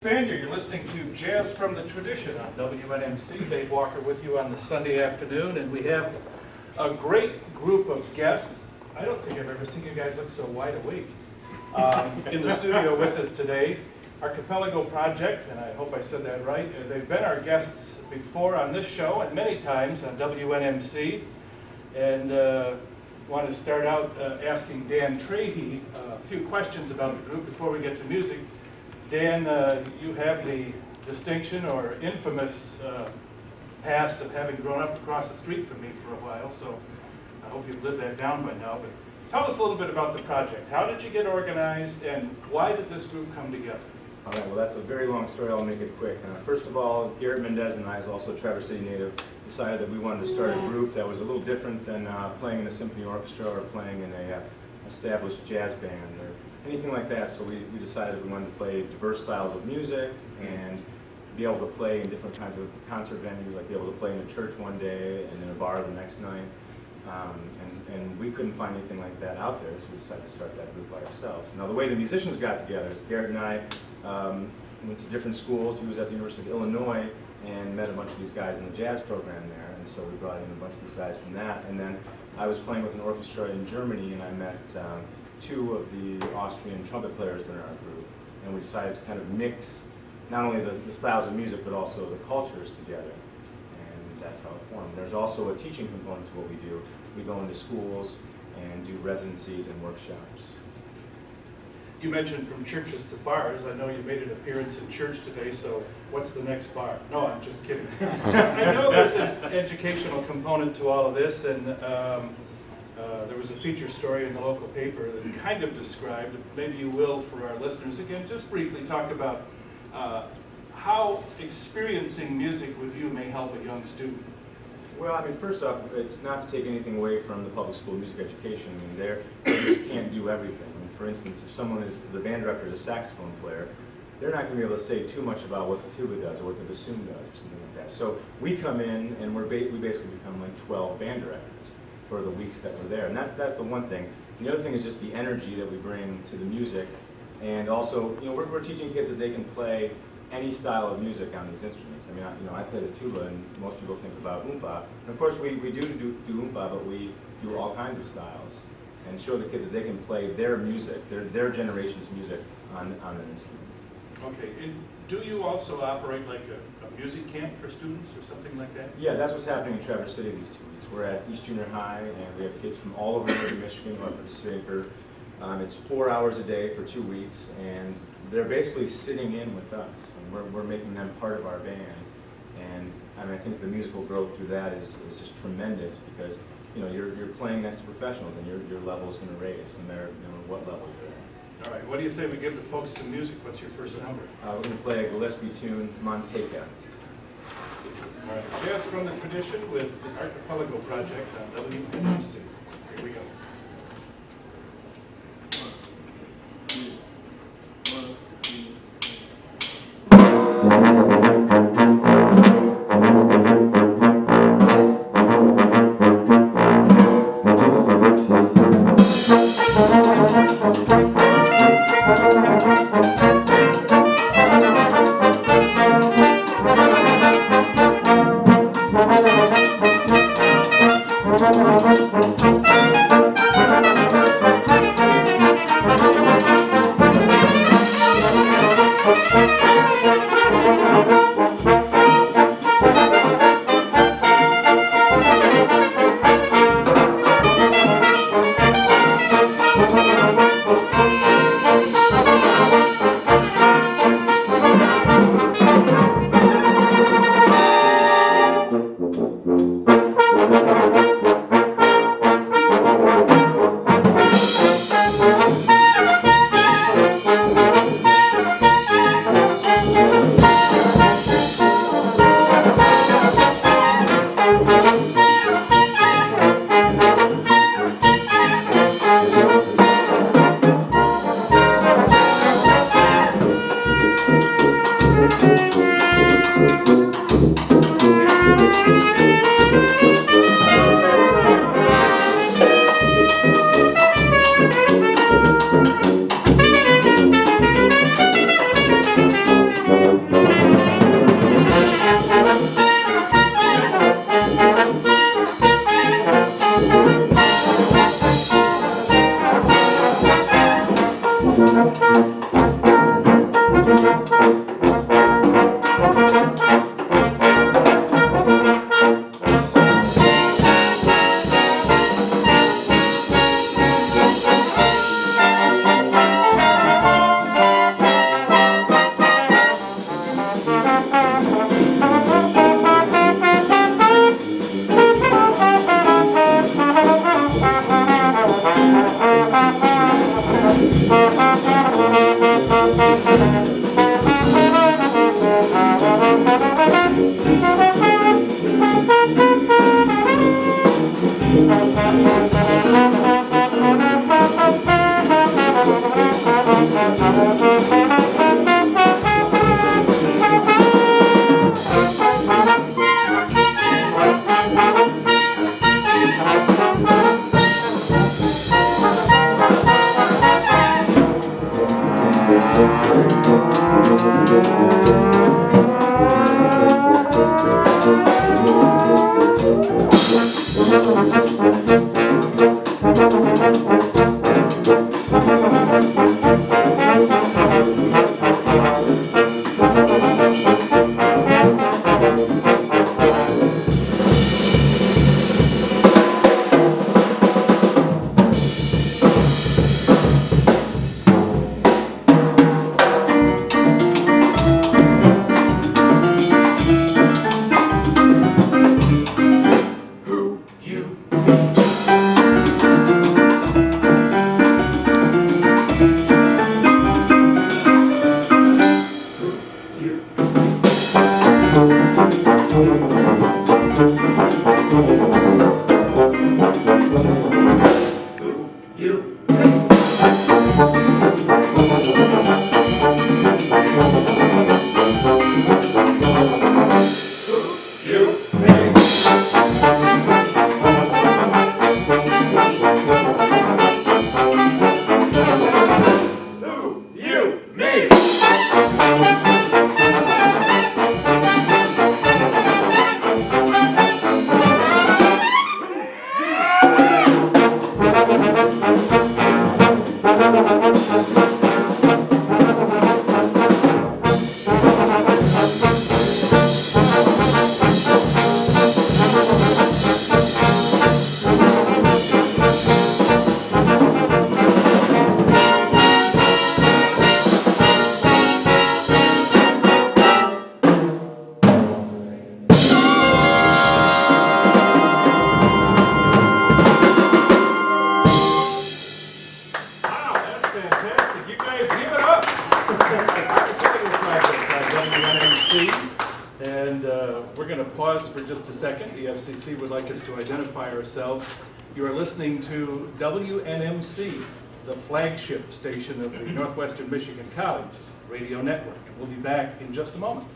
You're listening to Jazz from the Tradition on WNMC. Dave Walker with you on the Sunday afternoon, and we have a great group of guests. I don't think I've ever seen you guys look so wide awake. In the studio with us today, Archipelago Project, and I hope I said that right. They've been our guests before on this show and many times on WNMC. And want to start out asking Dan Trahey a few questions about the group before we get to music. Dan, you have the distinction or infamous past of having grown up across the street from me for a while, so I hope you've lived that down by now. But tell us a little bit about the project. How did you get organized, and why did this group come together? All right, well, that's a very long story. I'll make it quick. First of all, Garrett Mendez and I, who's also a Traverse City native, decided that we wanted to start a group that was a little different than playing in a symphony orchestra or playing in a established jazz band or anything like that. So we decided we wanted to play diverse styles of music and be able to play in different kinds of concert venues, like be able to play in a church one day and in a bar the next night. And we couldn't find anything like that out there, so we decided to start that group by ourselves. Now, the way the musicians got together, Garrett and I went to different schools. He was at the University of Illinois and met a bunch of these guys in the jazz program there, and so we brought in a bunch of these guys from that. And then I was playing with an orchestra in Germany, and I met two of the Austrian trumpet players in our group, and we decided to kind of mix not only the styles of music but also the cultures together, and that's how it formed. There's also a teaching component to what we do. We go into schools and do residencies and workshops. You mentioned from churches to bars. I know you made an appearance in church today, so what's the next bar? No, I'm just kidding. I know there's an educational component to all of this, and there was a feature story in the local paper that kind of described, maybe you will for our listeners, again, just briefly talk about how experiencing music with you may help a young student. Well, I mean, first off, it's not to take anything away from the public school music education. I mean, they just can't do everything. I mean, for instance, if someone is, the band director is a saxophone player, they're not going to be able to say too much about what the tuba does or what the bassoon does or something like that. So we come in and we basically become like 12 band directors for the weeks that we're there. And that's the one thing. And the other thing is just the energy that we bring to the music. And also, you know, we're teaching kids that they can play any style of music on these instruments. I mean, I play the tuba, and most people think about oompa. And of course, we do oompa, but we do all kinds of styles and show the kids that they can play their music, their generation's music on an instrument. Okay, and do you also operate like a music camp for students or something like that? Yeah, that's what's happening in Traverse City these 2 weeks. We're at East Junior High, and we have kids from all over northern Michigan who are participating for, it's 4 hours a day for 2 weeks, and they're basically sitting in with us, and we're making them part of our band. And I mean, I think the musical growth through that is just tremendous, because you know you're playing next to professionals, and your level is going to raise no matter what level you're at. All right, what do you say we give the folks some music? What's your first number? We're going to play a Gillespie tune, Manteca. All right, Jazz from the Tradition with the Archipelago Project on WNMC. Here we go. For just a second. The FCC would like us to identify ourselves. You are listening to WNMC, the flagship station of the Northwestern Michigan College Radio Network. We'll be back in just a moment.